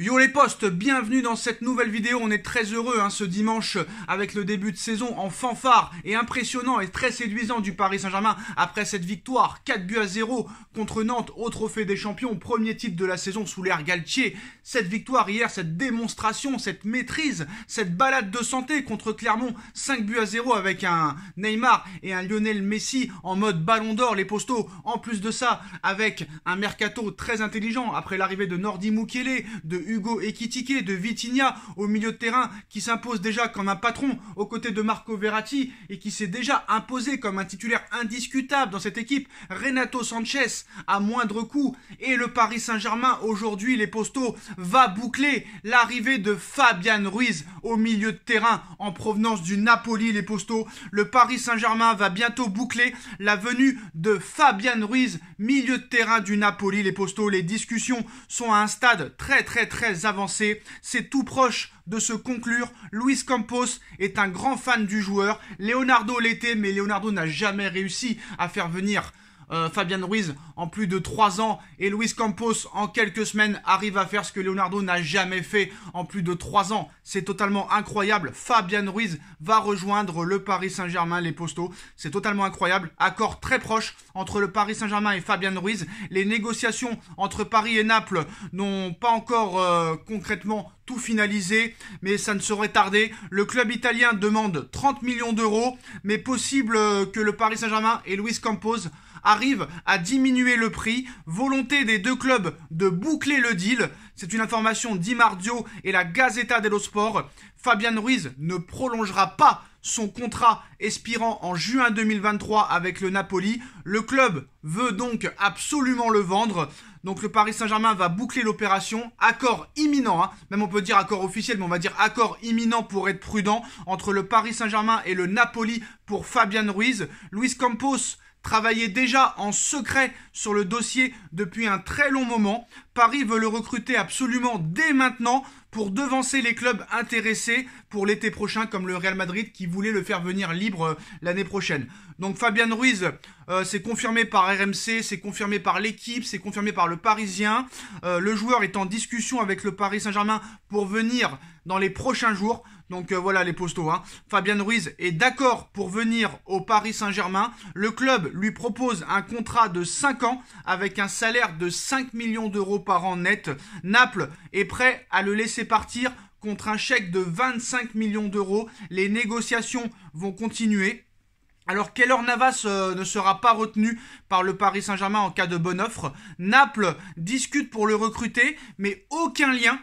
Yo les postes, bienvenue dans cette nouvelle vidéo. On est très heureux ce dimanche avec le début de saison en fanfare et impressionnant et très séduisant du Paris Saint-Germain après cette victoire 4-0 contre Nantes au Trophée des Champions, premier titre de la saison sous l'ère Galtier. Cette victoire hier, cette démonstration, cette maîtrise, cette balade de santé contre Clermont 5-0 avec un Neymar et un Lionel Messi en mode ballon d'or, les postos. En plus de ça, avec un mercato très intelligent après l'arrivée de Nordi Mukiele, de Hugo Ekitike, de Vitinha au milieu de terrain qui s'impose déjà comme un patron aux côtés de Marco Verratti et qui s'est déjà imposé comme un titulaire indiscutable dans cette équipe. Renato Sanchez à moindre coût et le Paris Saint-Germain aujourd'hui, les postos, va boucler l'arrivée de Fabian Ruiz au milieu de terrain en provenance du Napoli, les postos. Le Paris Saint-Germain va bientôt boucler la venue de Fabian Ruiz, milieu de terrain du Napoli, les postos. Les discussions sont à un stade très avancé, c'est tout proche de se conclure. Luis Campos est un grand fan du joueur, Leonardo l'était, mais Leonardo n'a jamais réussi à faire venir Fabian Ruiz en plus de 3 ans, et Luis Campos en quelques semaines arrive à faire ce que Leonardo n'a jamais fait en plus de 3 ans. C'est totalement incroyable. Fabian Ruiz va rejoindre le Paris Saint-Germain, les postos. C'est totalement incroyable. Accord très proche entre le Paris Saint-Germain et Fabian Ruiz. Les négociations entre Paris et Naples n'ont pas encore concrètement tout finalisé, mais ça ne saurait tarder. Le club italien demande 30 millions d'euros, mais possible que le Paris Saint-Germain et Luis Campos arrivent à diminuer le prix. Volonté des deux clubs de boucler le deal. C'est une information Di Marzio et la Gazzetta dello Sport. Fabian Ruiz ne prolongera pas son contrat expirant en juin 2023 avec le Napoli. Le club veut donc absolument le vendre. Donc le Paris Saint-Germain va boucler l'opération. Accord imminent, même on peut dire accord officiel, mais on va dire accord imminent pour être prudent, entre le Paris Saint-Germain et le Napoli pour Fabian Ruiz. Luis Campos travaillait déjà en secret sur le dossier depuis un très long moment. Paris veut le recruter absolument dès maintenant pour devancer les clubs intéressés pour l'été prochain, comme le Real Madrid qui voulait le faire venir libre l'année prochaine. Donc Fabian Ruiz, c'est confirmé par RMC, c'est confirmé par l'équipe, c'est confirmé par le Parisien. Le joueur est en discussion avec le Paris Saint-Germain pour venir dans les prochains jours. Donc voilà les postos. Fabian Ruiz est d'accord pour venir au Paris Saint-Germain. Le club lui propose un contrat de 5 ans avec un salaire de 5 millions d'euros par an net. Naples est prêt à le laisser partir contre un chèque de 25 millions d'euros. Les négociations vont continuer. Alors Keylor Navas ne sera pas retenu par le Paris Saint-Germain en cas de bonne offre. Naples discute pour le recruter, mais aucun lien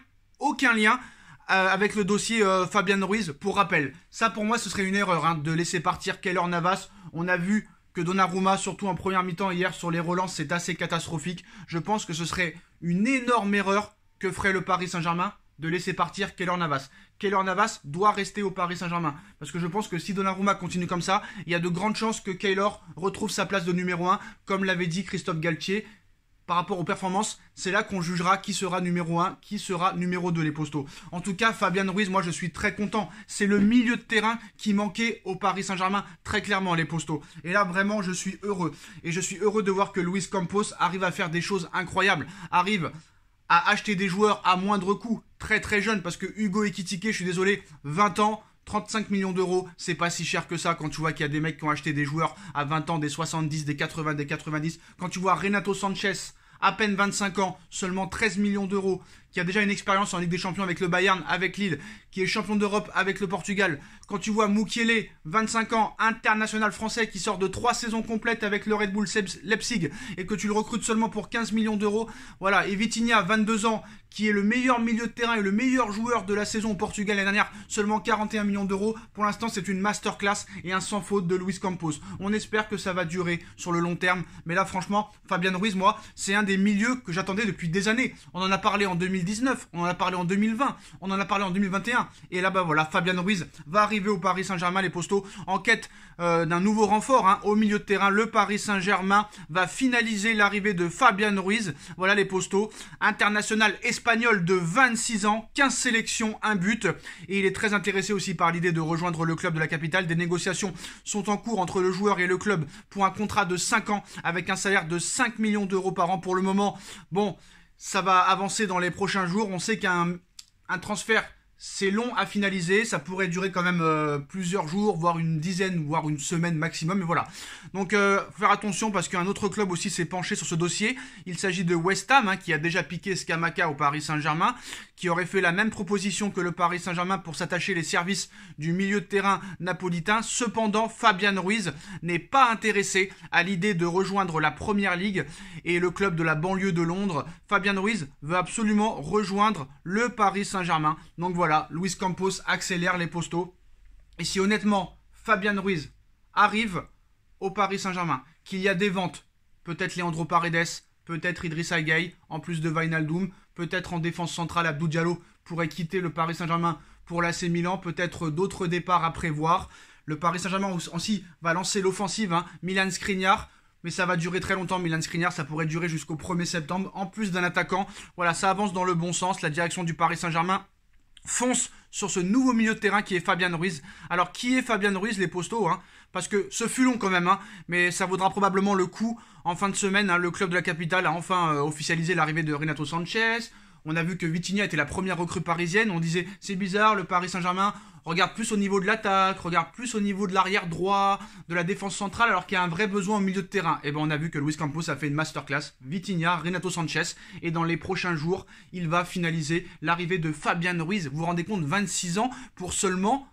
avec le dossier Fabian Ruiz. Pour rappel, ça pour moi ce serait une erreur de laisser partir Keylor Navas. On a vu que Donnarumma, surtout en première mi-temps hier sur les relances, c'est assez catastrophique. Je pense que ce serait une énorme erreur que ferait le Paris Saint-Germain de laisser partir Keylor Navas. Keylor Navas doit rester au Paris Saint-Germain. Parce que je pense que si Donnarumma continue comme ça, il y a de grandes chances que Keylor retrouve sa place de numéro 1, comme l'avait dit Christophe Galtier. Par rapport aux performances, c'est là qu'on jugera qui sera numéro 1, qui sera numéro 2, les postos. En tout cas, Fabian Ruiz, moi je suis très content. C'est le milieu de terrain qui manquait au Paris Saint-Germain, très clairement, les postos. Et là, vraiment, je suis heureux. Et je suis heureux de voir que Luis Campos arrive à faire des choses incroyables. Arrive à acheter des joueurs à moindre coût, très jeunes, parce que Hugo Ekitike, je suis désolé, 20 ans, 35 millions d'euros, c'est pas si cher que ça quand tu vois qu'il y a des mecs qui ont acheté des joueurs à 20 ans, des 70, des 80, des 90. Quand tu vois Renato Sanchez, à peine 25 ans, seulement 13 millions d'euros, qui a déjà une expérience en Ligue des Champions avec le Bayern, avec Lille, qui est champion d'Europe avec le Portugal. Quand tu vois Mukiele, 25 ans, international français, qui sort de 3 saisons complètes avec le Red Bull Leipzig, et que tu le recrutes seulement pour 15 millions d'euros. Voilà, et Vitinha, 22 ans, qui est le meilleur milieu de terrain et le meilleur joueur de la saison au Portugal l'année dernière, seulement 41 millions d'euros. Pour l'instant, c'est une masterclass et un sans faute de Luis Campos. On espère que ça va durer sur le long terme. Mais là, franchement, Fabian Ruiz, moi, c'est un des milieux que j'attendais depuis des années. On en a parlé en 2019, on en a parlé en 2020, on en a parlé en 2021. Et là, voilà, Fabian Ruiz va arriver au Paris Saint-Germain, les postos, en quête d'un nouveau renfort au milieu de terrain. Le Paris Saint-Germain va finaliser l'arrivée de Fabian Ruiz. Voilà les postos. International espagnol de 26 ans, 15 sélections, 1 but. Et il est très intéressé aussi par l'idée de rejoindre le club de la capitale. Des négociations sont en cours entre le joueur et le club pour un contrat de 5 ans avec un salaire de 5 millions d'euros par an. Pour le moment, bon, ça va avancer dans les prochains jours. On sait qu'un transfert, c'est long à finaliser, ça pourrait durer quand même plusieurs jours, voire une dizaine, voire une semaine maximum, mais voilà. Donc faut faire attention parce qu'un autre club aussi s'est penché sur ce dossier. Il s'agit de West Ham, qui a déjà piqué Scamacca au Paris Saint-Germain, qui aurait fait la même proposition que le Paris Saint-Germain pour s'attacher les services du milieu de terrain napolitain. Cependant, Fabian Ruiz n'est pas intéressé à l'idée de rejoindre la Première Ligue et le club de la banlieue de Londres. Fabian Ruiz veut absolument rejoindre le Paris Saint-Germain. Donc voilà, Luis Campos accélère les postaux. Et si honnêtement, Fabian Ruiz arrive au Paris Saint-Germain, qu'il y a des ventes, peut-être Leandro Paredes, peut-être Idrissa Gueye, en plus de Wijnaldum, peut-être en défense centrale, Abdou Diallo pourrait quitter le Paris Saint-Germain pour l'AC Milan, peut-être d'autres départs à prévoir. Le Paris Saint-Germain aussi va lancer l'offensive, Milan Skriniar, mais ça va durer très longtemps. Milan Skriniar, ça pourrait durer jusqu'au 1er septembre, en plus d'un attaquant. Voilà, ça avance dans le bon sens. La direction du Paris Saint-Germain fonce sur ce nouveau milieu de terrain qui est Fabian Ruiz. Alors, qui est Fabian Ruiz, les postos, parce que ce fut long quand même, mais ça vaudra probablement le coup. En fin de semaine, le club de la capitale a enfin officialisé l'arrivée de Renato Sanchez. On a vu que Vitinha était la première recrue parisienne. On disait, c'est bizarre, le Paris Saint-Germain regarde plus au niveau de l'attaque, regarde plus au niveau de l'arrière droit, de la défense centrale, alors qu'il y a un vrai besoin au milieu de terrain. Et ben on a vu que Luis Campos a fait une masterclass, Vitinha, Renato Sanchez, et dans les prochains jours, il va finaliser l'arrivée de Fabian Ruiz. Vous vous rendez compte, 26 ans pour seulement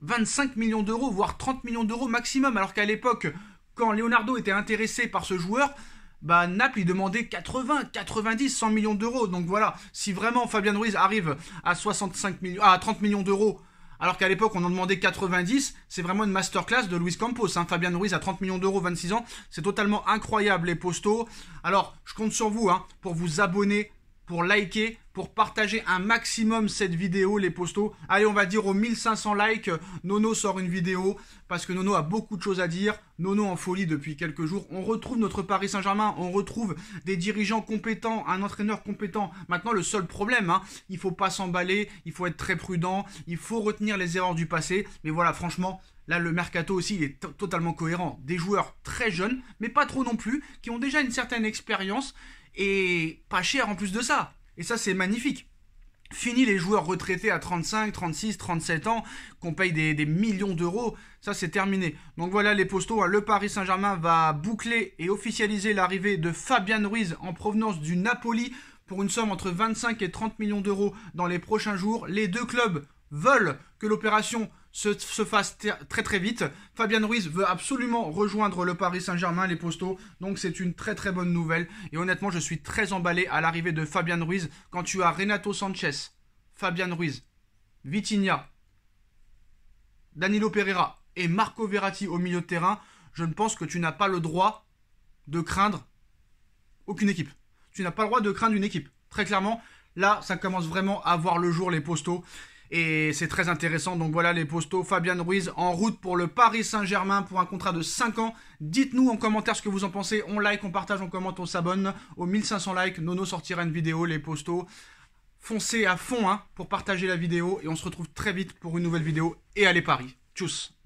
25 millions d'euros, voire 30 millions d'euros maximum, alors qu'à l'époque, quand Leonardo était intéressé par ce joueur, Naples, il demandait 80, 90, 100 millions d'euros. Donc voilà, si vraiment Fabian Ruiz arrive à 30 millions d'euros, alors qu'à l'époque on en demandait 90, c'est vraiment une masterclass de Luis Campos. Fabian Ruiz à 30 millions d'euros, 26 ans, c'est totalement incroyable les postos. Alors je compte sur vous pour vous abonner, pour liker, pour partager un maximum cette vidéo, les postos. Allez, on va dire aux 1500 likes, Nono sort une vidéo, parce que Nono a beaucoup de choses à dire. Nono en folie depuis quelques jours. On retrouve notre Paris Saint-Germain, on retrouve des dirigeants compétents, un entraîneur compétent. Maintenant, le seul problème, il ne faut pas s'emballer, il faut être très prudent, il faut retenir les erreurs du passé. Mais voilà, franchement, là, le mercato aussi, il est totalement cohérent. Des joueurs très jeunes, mais pas trop non plus, qui ont déjà une certaine expérience, et pas cher en plus de ça. Et ça, c'est magnifique. Fini les joueurs retraités à 35, 36, 37 ans, qu'on paye des millions d'euros. Ça, c'est terminé. Donc voilà les postos. Le Paris Saint-Germain va boucler et officialiser l'arrivée de Fabian Ruiz en provenance du Napoli pour une somme entre 25 et 30 millions d'euros dans les prochains jours. Les deux clubs veulent que l'opération se fasse très très vite. Fabian Ruiz veut absolument rejoindre le Paris Saint-Germain, les postos. Donc c'est une très très bonne nouvelle. Et honnêtement, je suis très emballé à l'arrivée de Fabian Ruiz. Quand tu as Renato Sanchez, Fabian Ruiz, Vitinha, Danilo Pereira et Marco Verratti au milieu de terrain, je ne pense que tu n'as pas le droit de craindre aucune équipe. Tu n'as pas le droit de craindre une équipe. Très clairement, là, ça commence vraiment à voir le jour, les postos. Et c'est très intéressant. Donc voilà les postos. Fabian Ruiz en route pour le Paris Saint-Germain pour un contrat de 5 ans. Dites-nous en commentaire ce que vous en pensez. On like, on partage, on commente, on s'abonne. Aux 1500 likes, Nono sortira une vidéo, les postos. Foncez à fond pour partager la vidéo. Et on se retrouve très vite pour une nouvelle vidéo. Et allez Paris. Tchuss.